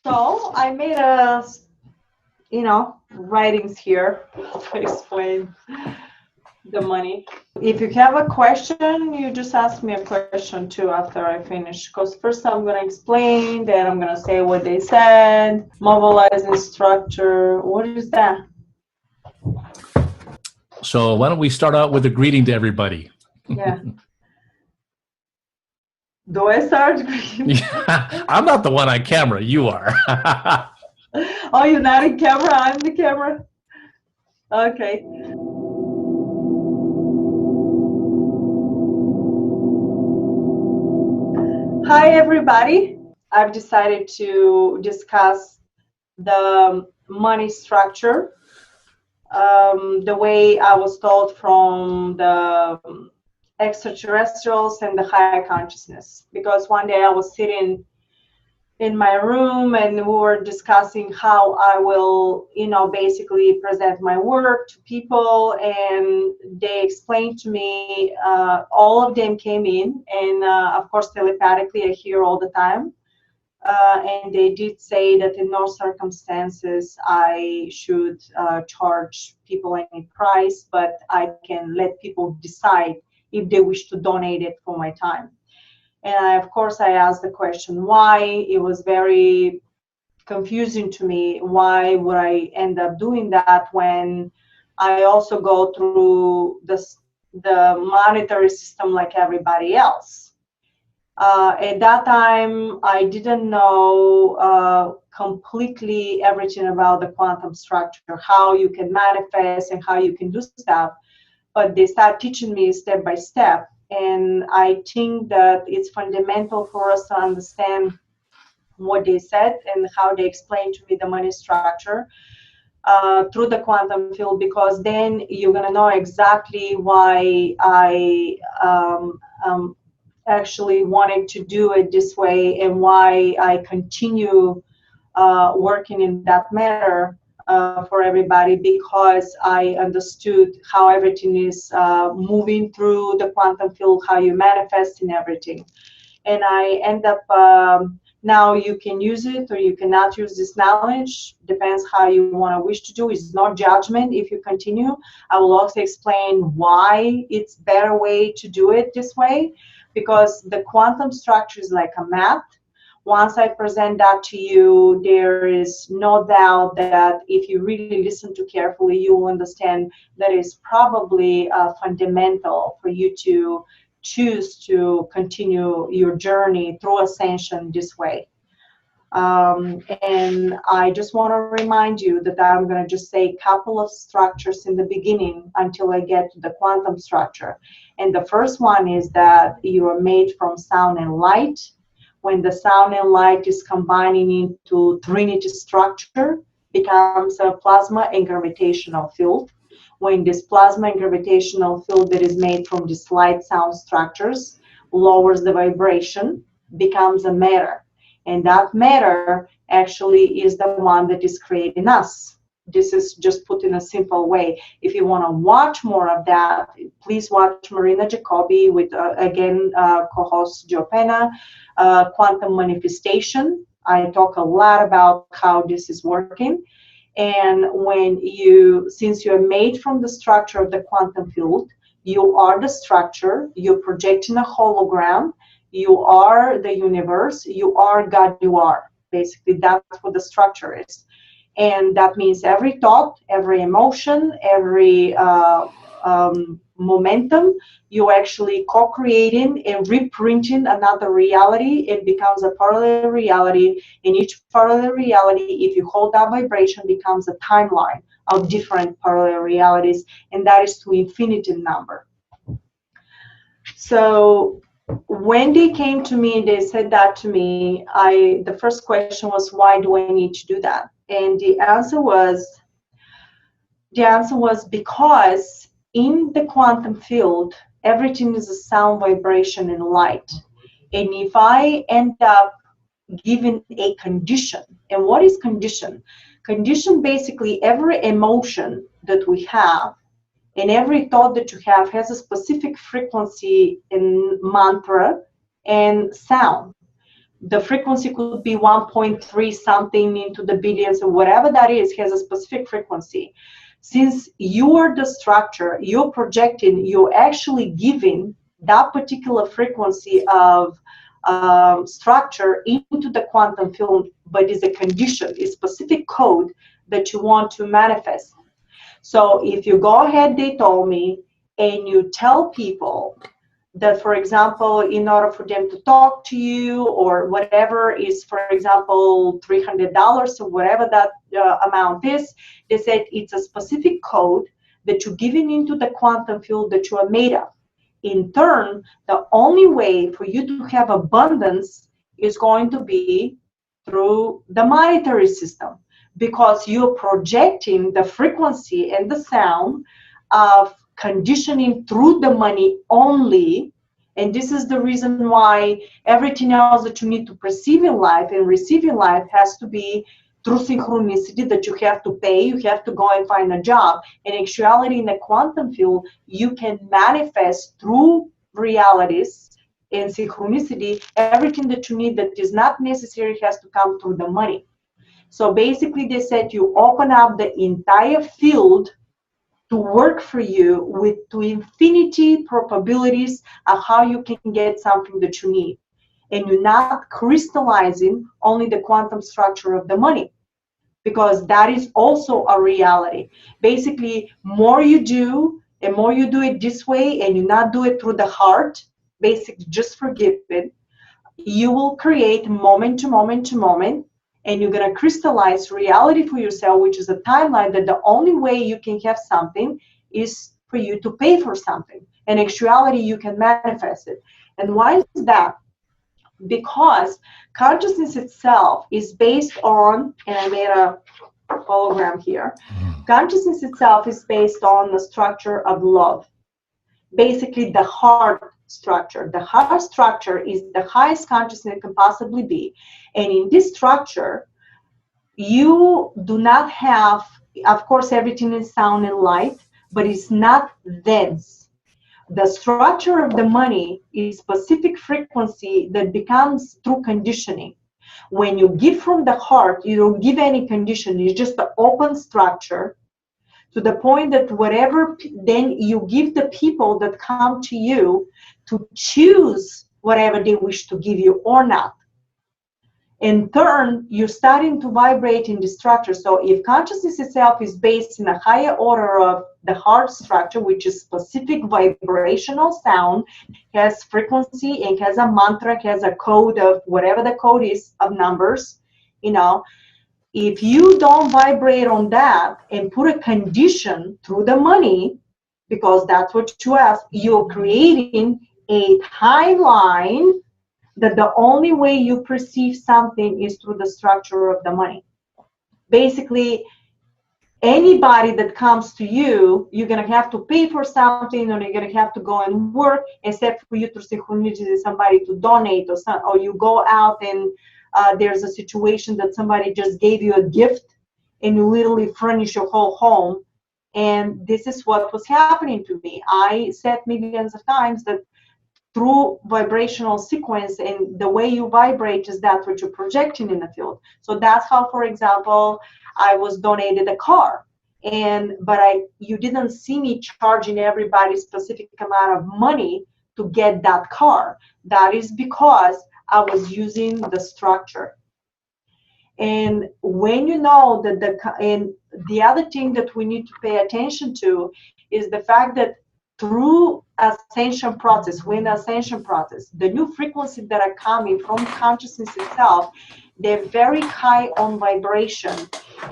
So I made writings here to explain the money. If you have a question, you just ask me a question too after I finish. Because first I'm going to explain, then I'm going to say what they said, mobilizing structure. What is that? So why don't we start out with a greeting to everybody? Yeah. Do I start greeting? I'm not the one on camera. You are. Oh, you're not in camera? I'm the camera? Okay. Hi, everybody. I've decided to discuss the money structure the way I was told from the extraterrestrials and the higher consciousness. Because one day I was sitting in my room and we were discussing how I will, basically present my work to people. And they explained to me, all of them came in, and of course, telepathically, I hear all the time. And they did say that in no circumstances I should charge people any price, but I can let people decide if they wish to donate it for my time. And of course, I asked the question why. It was very confusing to me. Why would I end up doing that when I also go through the monetary system like everybody else? At that time, I didn't know completely everything about the quantum structure, how you can manifest and how you can do stuff. But they start teaching me step by step. And I think that it's fundamental for us to understand what they said and how they explained to me the money structure through the quantum field, because then you're going to know exactly why I actually wanted to do it this way and why I continue working in that manner for everybody, because I understood how everything is moving through the quantum field, how you manifest in everything. And I end up, now you can use it or you cannot use this knowledge, depends how you want to wish to do. It's not judgment if you continue. I will also explain why it's better way to do it this way, because the quantum structure is like a map. Once I present that to you, there is no doubt that if you really listen to carefully, you will understand that is probably fundamental for you to choose to continue your journey through ascension this way. And I just want to remind you that I'm going to just say a couple of structures in the beginning until I get to the quantum structure. And the first one is that you are made from sound and light. When the sound and light is combining into Trinity structure, becomes a plasma and gravitational field. When this plasma and gravitational field that is made from these light sound structures lowers the vibration, becomes a matter. And that matter actually is the one that is creating us. This is just put in a simple way. If you want to watch more of that, please watch Marina Jacobi with, co-host Joe Pena, Quantum Manifestation. I talk a lot about how this is working. And since you're made from the structure of the quantum field, you are the structure, you're projecting a hologram, you are the universe, you are God, you are. Basically, that's what the structure is. And that means every thought, every emotion, every momentum, you're actually co-creating and reprinting another reality. It becomes a parallel reality. In each parallel reality, if you hold that vibration, becomes a timeline of different parallel realities, and that is to infinity number. So when they came to me and they said that to me, the first question was, why do I need to do that? And the answer was because in the quantum field, everything is a sound, vibration, and light. And if I end up giving a condition, and what is condition? Condition, basically every emotion that we have and every thought that you have has a specific frequency in mantra and sound. the frequency could be 1.3 something into the billions, or whatever that is, has a specific frequency. Since you are the structure, you're projecting, you're actually giving that particular frequency of structure into the quantum field, but is a condition, a specific code that you want to manifest. So if you go ahead, they told me, and you tell people that, for example, in order for them to talk to you or whatever is, for example, $300 or whatever that amount is, they said it's a specific code that you're giving into the quantum field that you are made of. In turn, the only way for you to have abundance is going to be through the monetary system, because you're projecting the frequency and the sound of conditioning through the money only. And this is the reason why everything else that you need to perceive in life and receive in life has to be through synchronicity, that you have to pay, you have to go and find a job. In actuality, in the quantum field, you can manifest through realities and synchronicity everything that you need that is not necessary has to come through the money. So basically they said you open up the entire field to work for you with to infinity probabilities of how you can get something that you need. And you're not crystallizing only the quantum structure of the money, because that is also a reality. Basically, more you do, and more you do it this way, and you not do it through the heart, basically just forgive it, you will create moment to moment to moment, and you're going to crystallize reality for yourself, which is a timeline that the only way you can have something is for you to pay for something. In actuality, you can manifest it. And why is that? Because consciousness itself is based on, and I made a hologram here, consciousness itself is based on the structure of love. Basically, the heart structure. The heart structure is the highest consciousness it can possibly be. And in this structure, you do not have, of course, everything is sound and light, but it's not dense. The structure of the money is specific frequency that becomes through conditioning. When you give from the heart, you don't give any condition. It's just an open structure, to the point that whatever, then you give the people that come to you to choose whatever they wish to give you or not. In turn, you're starting to vibrate in the structure. So if consciousness itself is based in a higher order of the heart structure, which is specific vibrational sound, has frequency and has a mantra, has a code of whatever the code is of numbers, you know, if you don't vibrate on that and put a condition through the money, because that's what you ask, you're creating a timeline that the only way you perceive something is through the structure of the money. Basically, anybody that comes to you, you're going to have to pay for something, or you're going to have to go and work, except for you to synchronicity somebody to donate, or you go out and there's a situation that somebody just gave you a gift and you literally furnish your whole home. And this is what was happening to me. I said millions of times that through vibrational sequence and the way you vibrate is that what you're projecting in the field. So that's how, for example, I was donated a car, but you didn't see me charging everybody specific amount of money to get that car. That is because I was using the structure. And when you know that the other thing that we need to pay attention to is the fact that through ascension process, the new frequencies that are coming from consciousness itself, they're very high on vibration,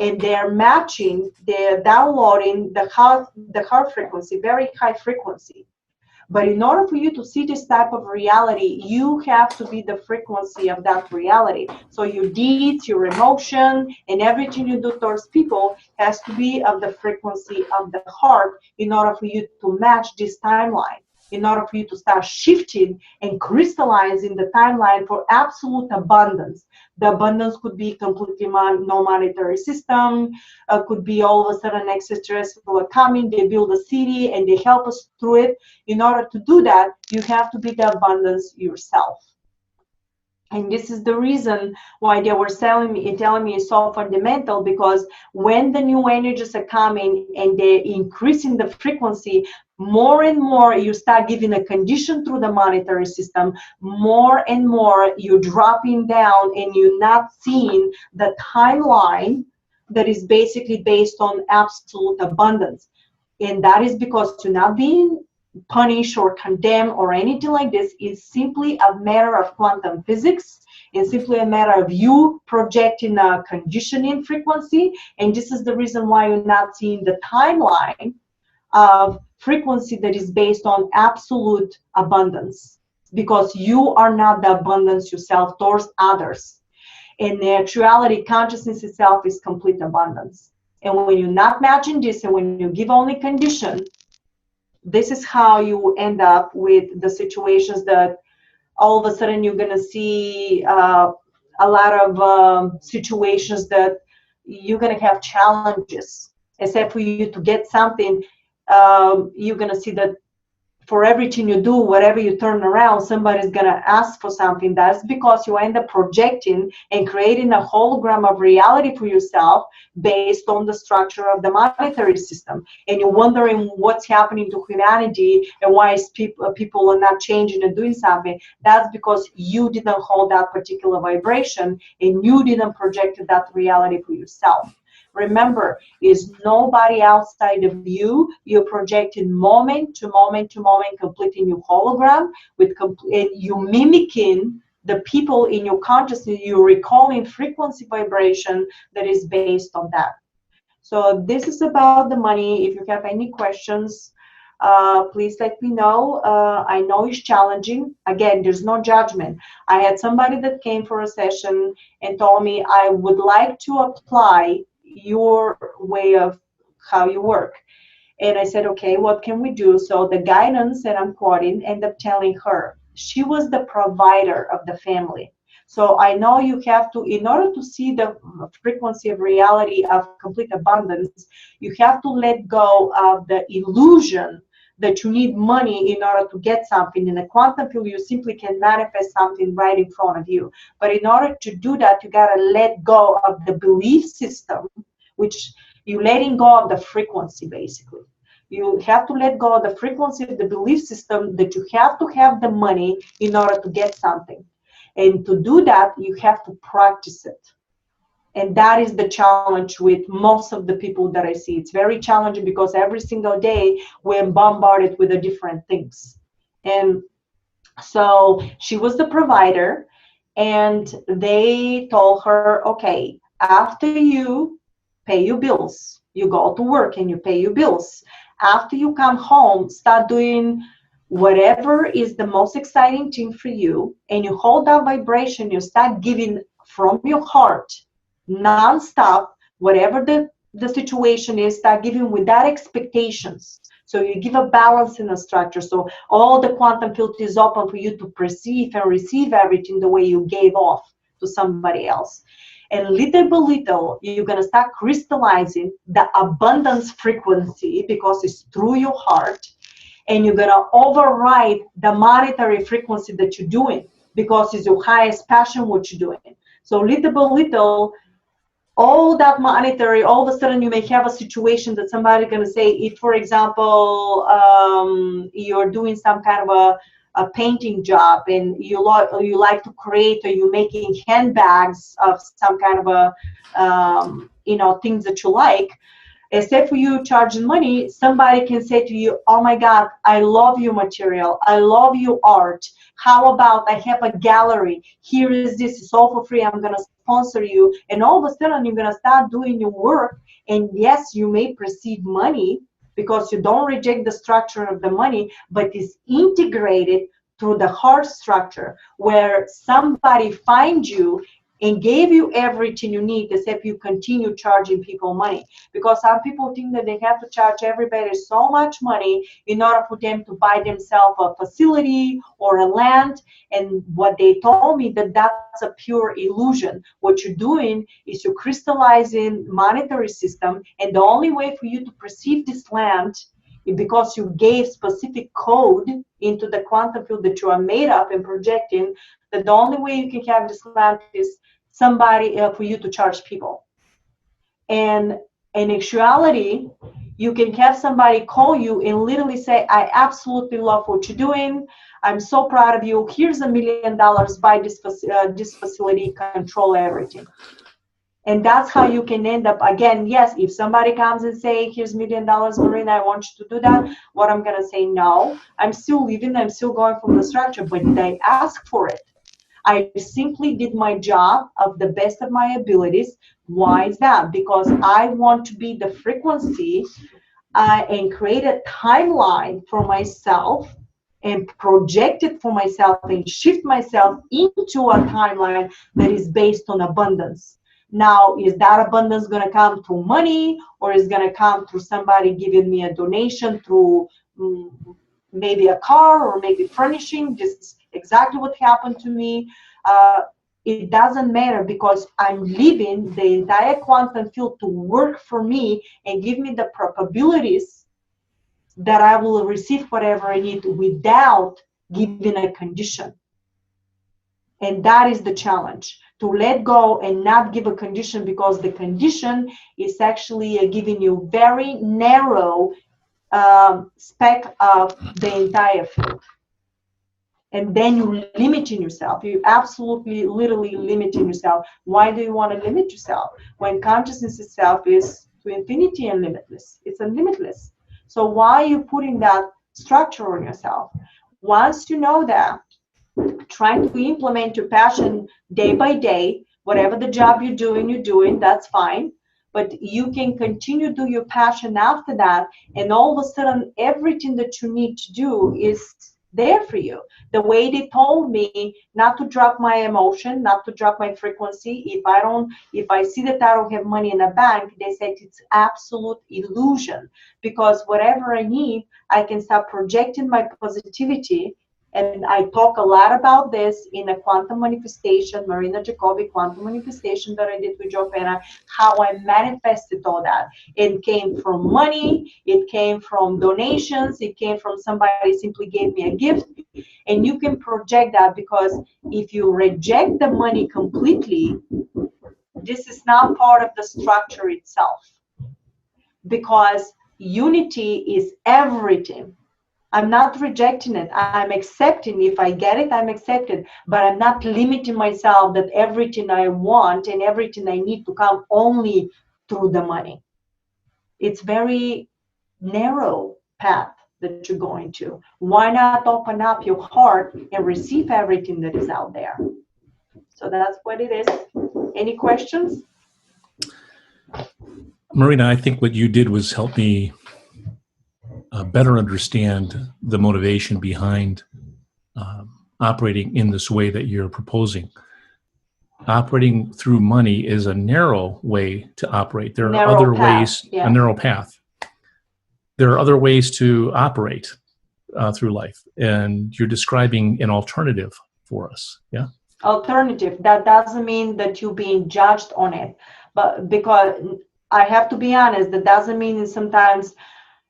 and they're matching, they're downloading the heart frequency, very high frequency. But in order for you to see this type of reality, you have to be the frequency of that reality. So your deeds, your emotion, and everything you do towards people has to be of the frequency of the heart in order for you to match this timeline, in order for you to start shifting and crystallizing the timeline for absolute abundance. The abundance could be completely no monetary system, could be all of a sudden extraterrestrials are coming, they build a city and they help us through it. In order to do that, you have to be the abundance yourself. And this is the reason why they were telling me it's so fundamental, because when the new energies are coming and they're increasing the frequency, more and more you start giving a condition through the monetary system, more and more you're dropping down and you're not seeing the timeline that is basically based on absolute abundance. And that is because you're not being punished or condemned or anything like this. Is simply a matter of quantum physics. It's simply a matter of you projecting a conditioning frequency. And this is the reason why you're not seeing the timeline of frequency that is based on absolute abundance, because you are not the abundance yourself towards others. In the actuality, consciousness itself is complete abundance. And when you're not matching this, and when you give only condition, this is how you end up with the situations that all of a sudden you're going to see a lot of situations that you're going to have challenges. Except for you to get something, you're going to see that for everything you do, whatever you turn around, somebody's going to ask for something. That's because you end up projecting and creating a hologram of reality for yourself based on the structure of the monetary system. And you're wondering what's happening to humanity and why is people are not changing and doing something. That's because you didn't hold that particular vibration and you didn't project that reality for yourself. Remember, is nobody outside of you. You're projecting moment to moment to moment, completing your hologram with you mimicking the people in your consciousness. You're recalling frequency vibration that is based on that. So this is about the money. If you have any questions, please let me know. I know it's challenging. Again, there's no judgment. I had somebody that came for a session and told me, I would like to apply your way of how you work. And I said, okay, what can we do? So the guidance that I'm quoting ended up telling her, she was the provider of the family. So I know you have to, in order to see the frequency of reality of complete abundance, you have to let go of the illusion that you need money in order to get something. In the quantum field, you simply can manifest something right in front of you. But in order to do that, you got to let go of the belief system, which you're letting go of the frequency, basically. You have to let go of the frequency of the belief system that you have to have the money in order to get something. And to do that, you have to practice it. And that is the challenge with most of the people that I see. It's very challenging because every single day we're bombarded with the different things. And so she was the provider, and they told her, okay, after you pay your bills, you go to work and you pay your bills. After you come home, start doing whatever is the most exciting thing for you, and you hold that vibration, you start giving from your heart, non-stop, whatever the situation is, start giving without expectations. So you give a balance in the structure. So all the quantum field is open for you to perceive and receive everything the way you gave off to somebody else. And little by little, you're going to start crystallizing the abundance frequency because it's through your heart. And you're going to override the monetary frequency that you're doing because it's your highest passion, what you're doing. So little by little, all that monetary, all of a sudden you may have a situation that somebody's going to say, if, for example, you're doing some kind of a painting job and you like to create, or you're making handbags of some kind of a, things that you like, except for you charging money, somebody can say to you, oh my God, I love your material. I love your art. How about I have a gallery? Here is this, it's all for free. I'm going to sponsor you. And all of a sudden you're going to start doing your work. And yes, you may receive money because you don't reject the structure of the money, but it's integrated through the heart structure where somebody finds you and gave you everything you need, except you continue charging people money. Because some people think that they have to charge everybody so much money in order for them to buy themselves a facility or a land. And what they told me, that's a pure illusion. What you're doing is you're crystallizing monetary system, and the only way for you to perceive this land because you gave specific code into the quantum field that you are made up and projecting, that the only way you can have this lamp is somebody for you to charge people. And in actuality, you can have somebody call you and literally say, I absolutely love what you're doing. I'm so proud of you. Here's $1 million. Buy this facility, control everything. And that's how you can end up, again, yes, if somebody comes and say, here's $1 million, Marina, I want you to do that, what I'm going to say, no, I'm still living, I'm still going from the structure, but did I ask for it? I simply did my job of the best of my abilities. Why is that? Because I want to be the frequency and create a timeline for myself and project it for myself and shift myself into a timeline that is based on abundance. Now, is that abundance going to come through money, or is going to come through somebody giving me a donation through maybe a car or maybe furnishing? This is exactly what happened to me. It doesn't matter, because I'm leaving the entire quantum field to work for me and give me the probabilities that I will receive whatever I need without giving a condition. And that is the challenge, to let go and not give a condition, because the condition is actually giving you very narrow spec of the entire field. And then you're limiting yourself. You absolutely, literally limiting yourself. Why do you want to limit yourself? When consciousness itself is to infinity and limitless. It's unlimitless. So why are you putting that structure on yourself? Once you know that, trying to implement your passion day by day, whatever the job you're doing, that's fine. But you can continue to do your passion after that, and all of a sudden, everything that you need to do is there for you. The way they told me not to drop my emotion, not to drop my frequency. If I see that I don't have money in the bank, they said it's absolute illusion, because whatever I need, I can start projecting my positivity. And I talk a lot about this in a quantum manifestation, Marina Jacobi quantum manifestation that I did with Joe Pena, how I manifested all that. It came from money, it came from donations, it came from somebody simply gave me a gift. And you can project that, because if you reject the money completely, this is not part of the structure itself. Because unity is everything. I'm not rejecting it. I'm accepting. If I get it, I'm accepted. But I'm not limiting myself that everything I want and everything I need to come only through the money. It's very narrow path that you're going to. Why not open up your heart and receive everything that is out there? So that's what it is. Any questions? Marina, I think what you did was help me better understand the motivation behind operating in this way that you're proposing. Operating through money is a narrow way to operate. There are other ways, a narrow path. There are other ways to operate through life, and you're describing an alternative for us. Yeah. Alternative. That doesn't mean that you're being judged on it, but because I have to be honest, that doesn't mean that sometimes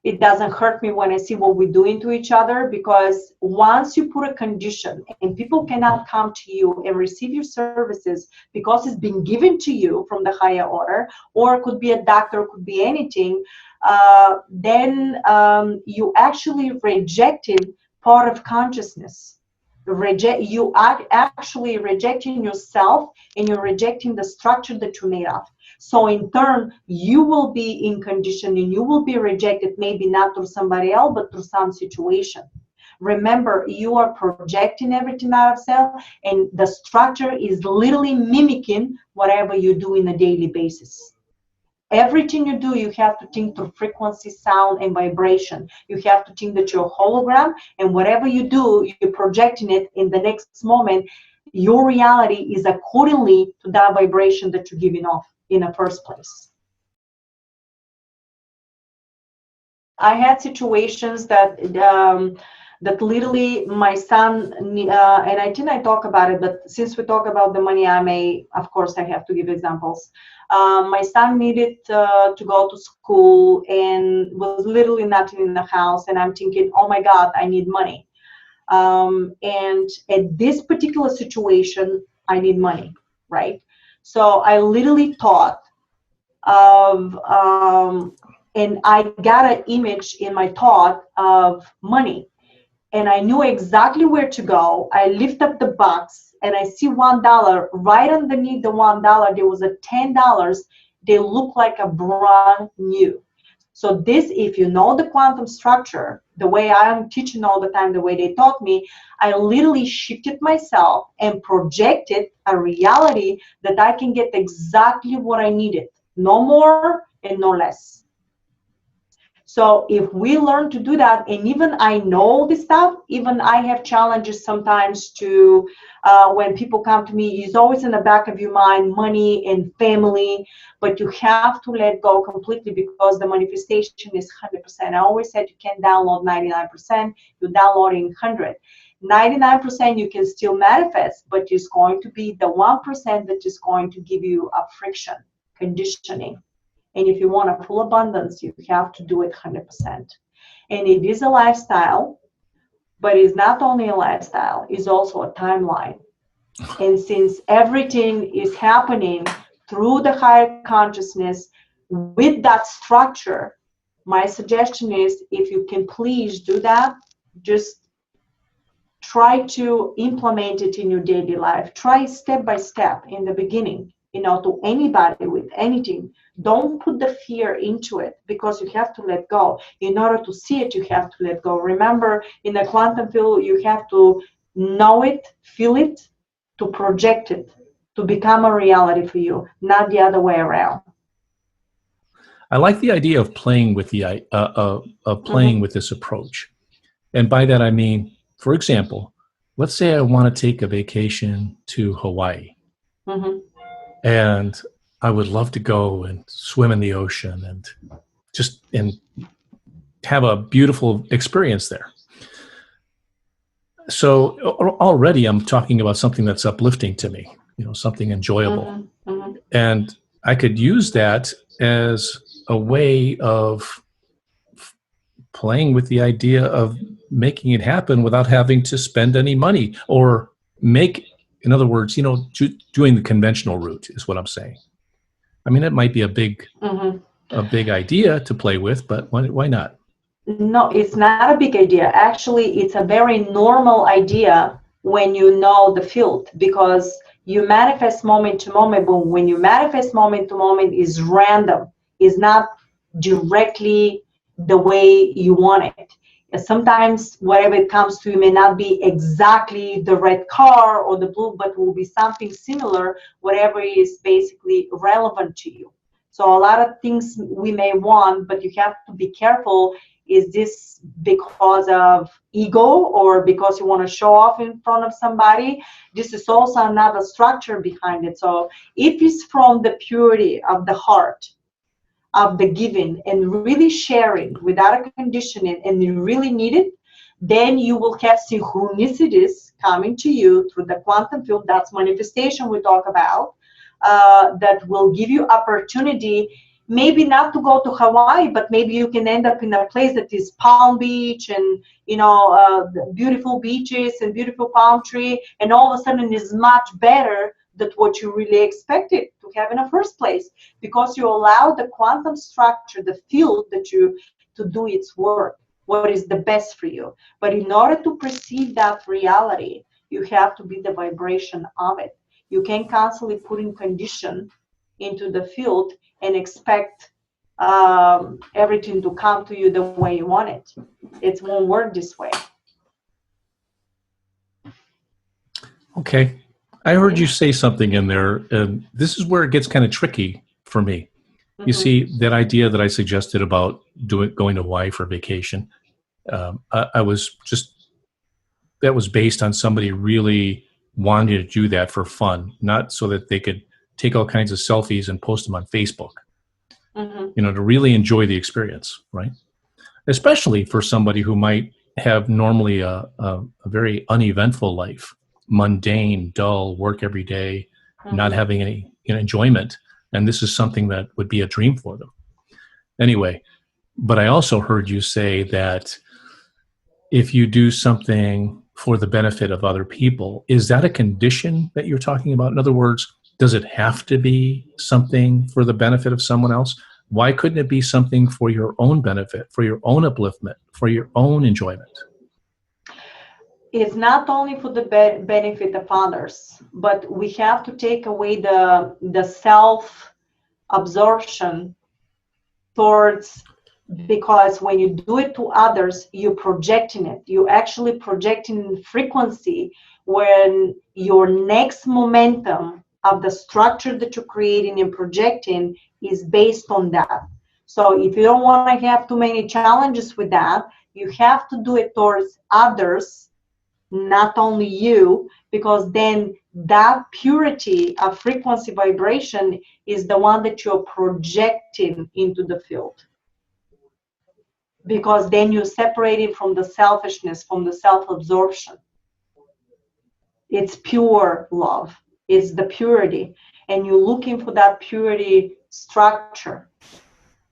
it doesn't hurt me when I see what we're doing to each other, because once you put a condition and people cannot come to you and receive your services because it's been given to you from the higher order, or it could be a doctor, it could be anything, then you actually rejected part of consciousness. You are actually rejecting yourself, and you're rejecting the structure that you made of. So in turn, you will be in condition and you will be rejected, maybe not through somebody else, but through some situation. Remember, you are projecting everything out of self, and the structure is literally mimicking whatever you do on a daily basis. Everything you do, you have to think through frequency, sound, and vibration. You have to think that you're a hologram, and whatever you do, you're projecting it in the next moment. Your reality is accordingly to that vibration that you're giving off in the first place. I had situations that literally my son, and I think I talk about it, but since we talk about the money, of course, I have to give examples. My son needed to go to school and was literally nothing in the house. And I'm thinking, oh my God, I need money. And at this particular situation, I need money, right? So I literally thought of, and I got an image in my thought of money. And I knew exactly where to go. I lift up the box and I see $1. Right underneath the $1, there was a $10. They look like a brand new. So this, if you know the quantum structure, the way I'm teaching all the time, the way they taught me, I literally shifted myself and projected a reality that I can get exactly what I needed. No more and no less. So if we learn to do that, and even I know this stuff, even I have challenges sometimes to, when people come to me, it's always in the back of your mind, money and family, but you have to let go completely because the manifestation is 100%. I always said you can download 99%, you're downloading 100. 99% you can still manifest, but it's going to be the 1% that is going to give you a friction, conditioning. And if you want a full abundance, you have to do it 100%. And it is a lifestyle, but it's not only a lifestyle, it's also a timeline. And since everything is happening through the higher consciousness with that structure, my suggestion is if you can please do that, just try to implement it in your daily life. Try step by step in the beginning. To anybody with anything, don't put the fear into it because you have to let go. In order to see it, you have to let go. Remember, in the quantum field, you have to know it, feel it, to project it, to become a reality for you, not the other way around. I like the idea of playing with with this approach, and by that I mean, for example, let's say I want to take a vacation to Hawaii. Mm-hmm. And I would love to go and swim in the ocean and have a beautiful experience there. So already I'm talking about something that's uplifting to me, something enjoyable. Mm-hmm. Mm-hmm. And I could use that as a way of playing with the idea of making it happen without having to spend any money or in other words, doing the conventional route is what I'm saying. I mean, it might be a big idea to play with, but why not? No, it's not a big idea. Actually, it's a very normal idea when you know the field because you manifest moment to moment. But when you manifest moment to moment, is random. It's not directly the way you want it. Sometimes whatever it comes to you may not be exactly the red car or the blue, but will be something similar, whatever is basically relevant to you. So a lot of things we may want, but you have to be careful. Is this because of ego or because you want to show off in front of somebody? This is also another structure behind it. So if it's from the purity of the heart, of the giving and really sharing without a conditioning and you really need it, then you will have synchronicities coming to you through the quantum field. That's manifestation we talk about, that will give you opportunity, maybe not to go to Hawaii, but maybe you can end up in a place that is Palm Beach and beautiful beaches and beautiful palm tree, and all of a sudden is much better than what you really expected to have in the first place, because you allow the quantum structure, the field to do its work, what is the best for you. But in order to perceive that reality, you have to be the vibration of it. You can't constantly put in condition into the field and expect everything to come to you the way you want it. It won't work this way. Okay. I heard you say something in there, and this is where it gets kind of tricky for me. You see, that idea that I suggested about going to Hawaii for vacation, that was based on somebody really wanting to do that for fun, not so that they could take all kinds of selfies and post them on Facebook, to really enjoy the experience, right? especially for somebody who might have normally a very uneventful life, mundane, dull, work every day, not having any enjoyment. And this is something that would be a dream for them. Anyway, but I also heard you say that if you do something for the benefit of other people, is that a condition that you're talking about? In other words, does it have to be something for the benefit of someone else? Why couldn't it be something for your own benefit, for your own upliftment, for your own enjoyment? It's not only for the benefit of others, but we have to take away the self-absorption towards, because when you do it to others, you're projecting it. You're actually projecting frequency when your next momentum of the structure that you're creating and projecting is based on that. So if you don't want to have too many challenges with that, you have to do it towards others, not only you, because then that purity of frequency vibration is the one that you're projecting into the field. Because then you're separating from the selfishness, from the self-absorption. It's pure love. It's the purity. And you're looking for that purity structure.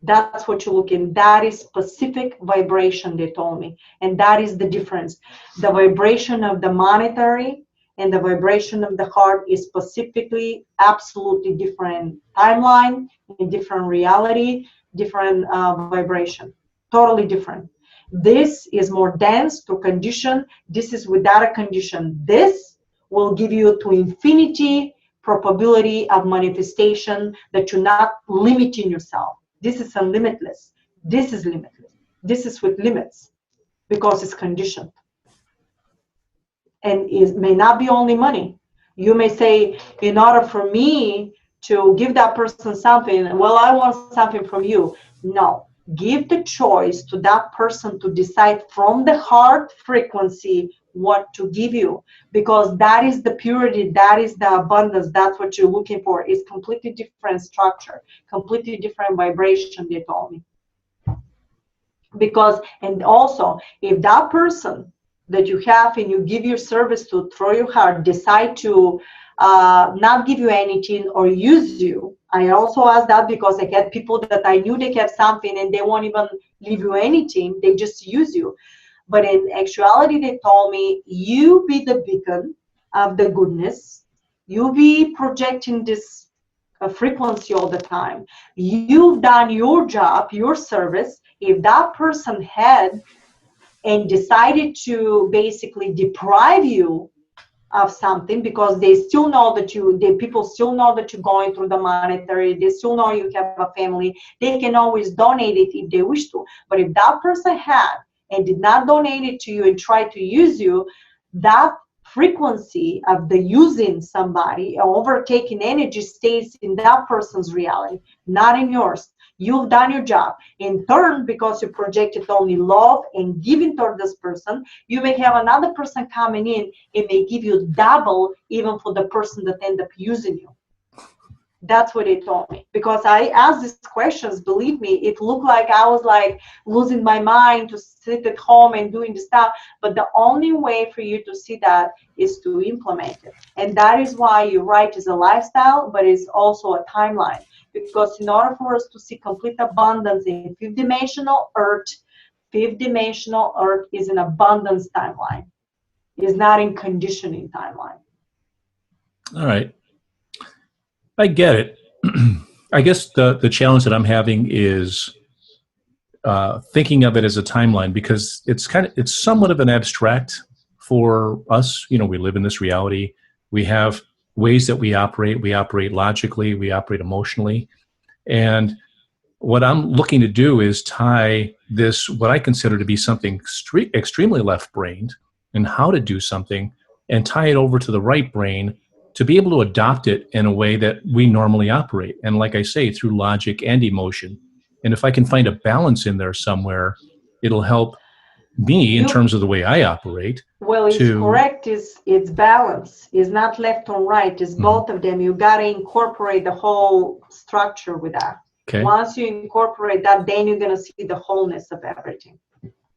That's what you're looking. That is specific vibration, they told me. And that is the difference. The vibration of the monetary and the vibration of the heart is specifically absolutely different timeline, a different reality, different vibration. Totally different. This is more dense to condition. This is without a condition. This will give you to infinity probability of manifestation that you're not limiting yourself. This is unlimitless. This is limitless. This is with limits because it's conditioned. And it may not be only money. You may say, in order for me to give that person something, well, I want something from you. No. Give the choice to that person to decide from the heart frequency what to give you, because that is the purity, that is the abundance, that's what you're looking for. It's completely different structure, completely different vibration, they told me. Because, and also, if that person that you have and you give your service to through your heart decide to not give you anything or use you. I also asked that because I had people that I knew they have something and they won't even leave you anything. They just use you. But in actuality, they told me, you be the beacon of the goodness. You be projecting this frequency all the time. You've done your job, your service. If that person had and decided to basically deprive you of something, because they still know that people still know that you're going through the monetary, they still know you have a family, they can always donate it if they wish to. But if that person had and did not donate it to you and try to use you, that frequency of the using somebody or overtaking energy stays in that person's reality, not in yours. You've done your job. In turn, because you projected only love and giving toward this person, you may have another person coming in and may give you double even for the person that end up using you. That's what they told me. Because I asked these questions, believe me, it looked like I was like losing my mind to sit at home and doing the stuff. But the only way for you to see that is to implement it. And that is why you're right, it's a lifestyle, but it's also a timeline. Because in order for us to see complete abundance in fifth dimensional earth is an abundance timeline. It is not in conditioning timeline. All right. I get it. I guess the challenge that I'm having is thinking of it as a timeline, because it's somewhat of an abstract for us. You know, we live in this reality. We have ways that we operate logically, we operate emotionally. And what I'm looking to do is tie this, what I consider to be something extremely left-brained, and how to do something, and tie it over to the right brain to be able to adopt it in a way that we normally operate. And like I say, through logic and emotion. And if I can find a balance in there somewhere, it'll help me in terms of the way I operate. Well, it's correct. It's balance. It's not left or right. It's both of them. You got to incorporate the whole structure with that. Okay. Once you incorporate that, then you're going to see the wholeness of everything.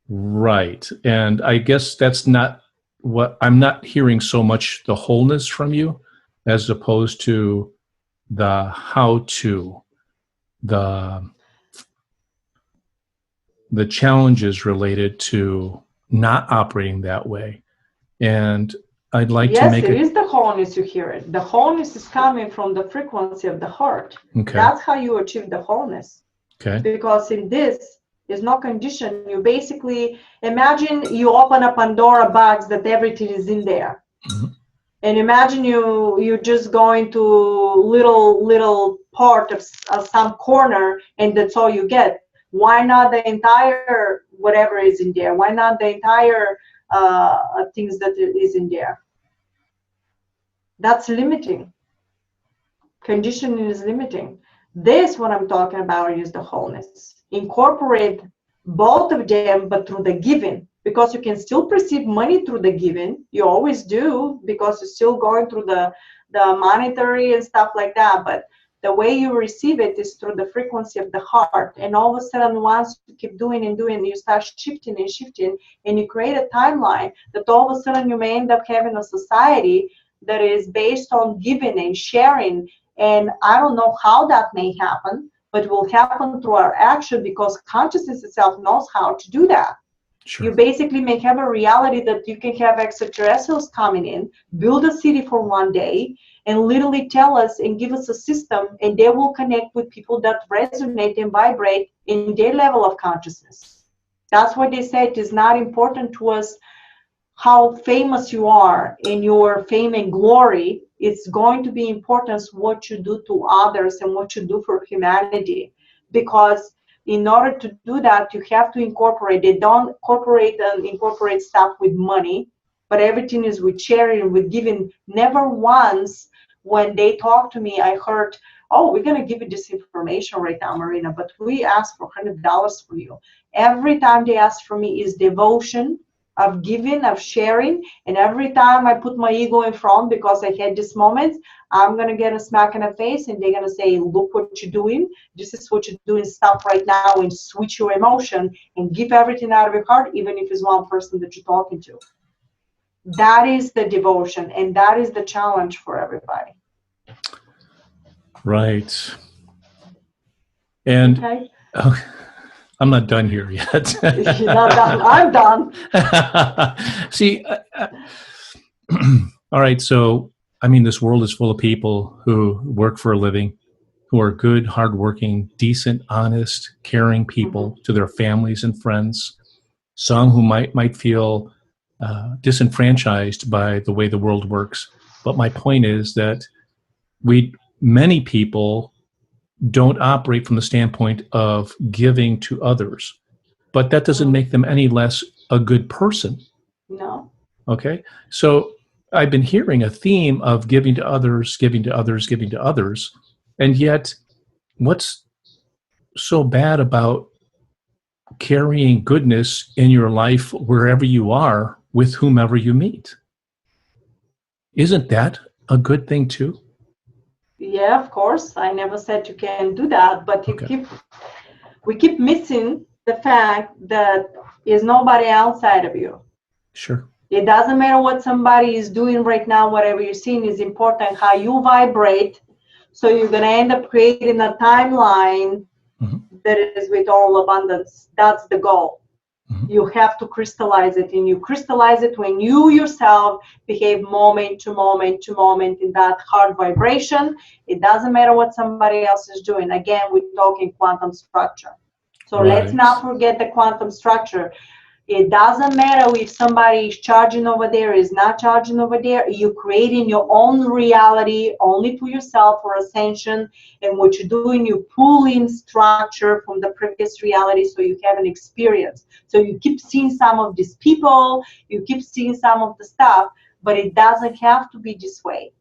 Right. And I guess that's not what I'm not hearing so much the wholeness from you as opposed to the how to, the challenges related to not operating that way. And I'd like to Yes, make it is the wholeness you hear it. The wholeness is coming from the frequency of the heart. Okay. That's how you achieve the wholeness. Okay. Because in this is no condition. You basically imagine you open a Pandora box that everything is in there. Mhm. And imagine you just going to little part of some corner, and that's all you get. Why not the entire whatever is in there? Why not the entire things that is in there? That's limiting. Conditioning is limiting. This, what I'm talking about, is the wholeness. Incorporate both of them, but through the giving, because you can still perceive money through the giving. You always do, because you're still going through the monetary and stuff like that. But the way you receive it is through the frequency of the heart. And all of a sudden, once you keep doing and doing, you start shifting and shifting, and you create a timeline that all of a sudden you may end up having a society that is based on giving and sharing. And I don't know how that may happen, but it will happen through our action, because consciousness itself knows how to do that. Sure. You basically may have a reality that you can have extraterrestrials coming in, build a city for one day, and literally tell us and give us a system, and they will connect with people that resonate and vibrate in their level of consciousness. That's why they say it is not important to us how famous you are in your fame and glory. It's going to be important what you do to others and what you do for humanity. Because in order to do that, you have to incorporate. They don't incorporate stuff with money, but everything is with sharing, with giving. Never once when they talk to me, I heard, oh, we're going to give you this information right now, Marina, but we ask for $100 for you. Every time they ask for me is devotion, of giving, of sharing. And every time I put my ego in front, because I had this moment, I'm going to get a smack in the face, and they're going to say, look what you're doing. This is what you're doing. Stop right now and switch your emotion and give everything out of your heart, even if it's one person that you're talking to. That is the devotion, and that is the challenge for everybody. Right. And okay. I'm not done here yet. You're not done. I'm done. See, all right. So, I mean, this world is full of people who work for a living, who are good, hardworking, decent, honest, caring people to their families and friends. Some who might feel disenfranchised by the way the world works. But my point is that many people don't operate from the standpoint of giving to others, but that doesn't make them any less a good person. No. Okay. So I've been hearing a theme of giving to others, giving to others, giving to others. And yet, what's so bad about carrying goodness in your life wherever you are with whomever you meet? Isn't that a good thing too? Yeah, of course. I never said you can do that, but we keep missing the fact that is nobody outside of you. Sure. It doesn't matter what somebody is doing right now. Whatever you're seeing is important. How you vibrate. So you're gonna end up creating a timeline that is with all abundance. That's the goal. You have to crystallize it, and you crystallize it when you yourself behave moment to moment to moment in that heart vibration. It doesn't matter what somebody else is doing. Again, we're talking quantum structure. So let's not forget the quantum structure. It doesn't matter if somebody is charging over there, is not charging over there. You're creating your own reality only to yourself for ascension. And what you're doing, you pull in structure from the previous reality so you have an experience. So you keep seeing some of these people, you keep seeing some of the stuff, but it doesn't have to be this way.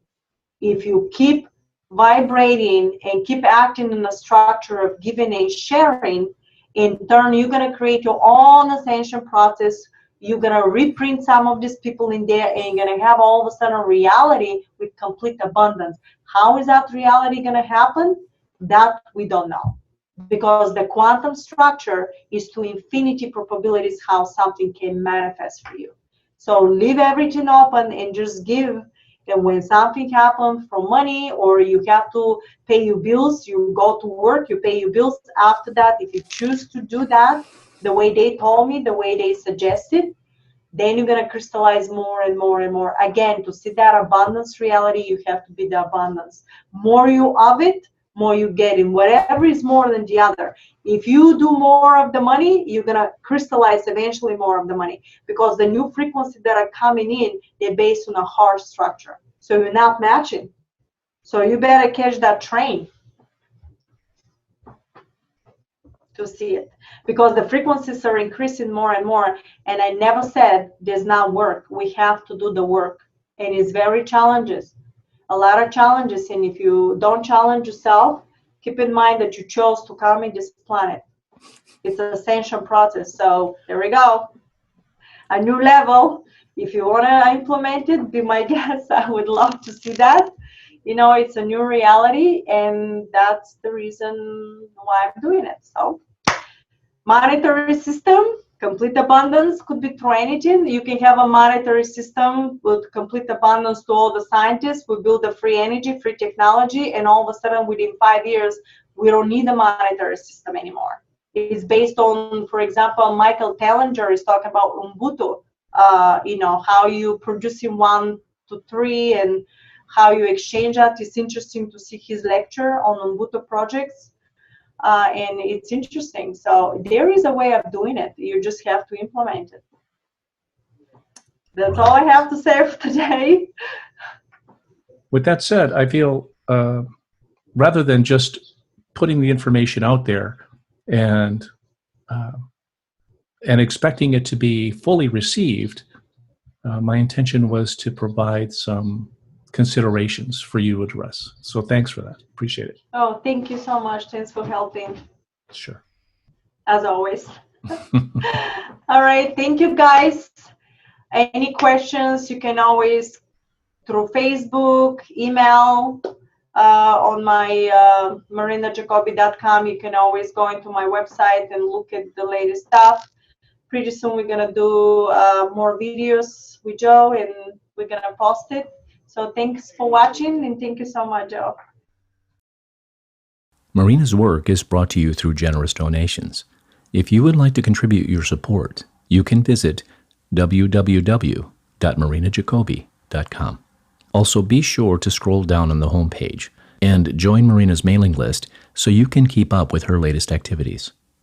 If you keep vibrating and keep acting in a structure of giving and sharing, in turn, you're going to create your own ascension process. You're going to reprint some of these people in there, and you're going to have all of a sudden reality with complete abundance. How is that reality going to happen? That we don't know. because the quantum structure is to infinity probabilities how something can manifest for you. So leave everything open and just give. And when something happens from money, or you have to pay your bills, you go to work, you pay your bills. After that, if you choose to do that the way they told me, the way they suggested, then you're going to crystallize more and more and more. Again, to see that abundance reality, you have to be the abundance. More you of it, more you get in. Whatever is more than the other. If you do more of the money, you're going to crystallize eventually more of the money, because the new frequencies that are coming in, they're based on a heart structure. So you're not matching. So you better catch that train to see it, because the frequencies are increasing more and more. And I never said does not work. We have to do the work, and it's very challenges, a lot of challenges. And if you don't challenge yourself, keep in mind that you chose to come in this planet. It's an ascension process. So there we go, a new level. If you want to implement it, be my guest. I would love to see that. You know, it's a new reality, and that's the reason why I'm doing it. So monetary system, complete abundance could be through anything. You can have a monetary system with complete abundance to all the scientists. We build a free energy, free technology, and all of a sudden within 5 years, we don't need a monetary system anymore. It's based on, for example, Michael Tellinger is talking about Ubuntu, you know, how you producing 1 to 3 and how you exchange that. It's interesting to see his lecture on Ubuntu projects. And it's interesting. So there is a way of doing it. You just have to implement it. That's all I have to say for today. With that said, I feel rather than just putting the information out there and expecting it to be fully received, my intention was to provide some considerations for you to address. So thanks for that. Appreciate it. Oh, thank you so much. Thanks for helping. Sure. As always. All right. Thank you, guys. Any questions, you can always through Facebook, email, on my marinajacoby.com. You can always go into my website and look at the latest stuff. Pretty soon we're going to do more videos with Joe, and we're going to post it. So thanks for watching, and thank you so much, Joe. Marina's work is brought to you through generous donations. If you would like to contribute your support, you can visit www.marinajacoby.com. Also, be sure to scroll down on the homepage and join Marina's mailing list so you can keep up with her latest activities.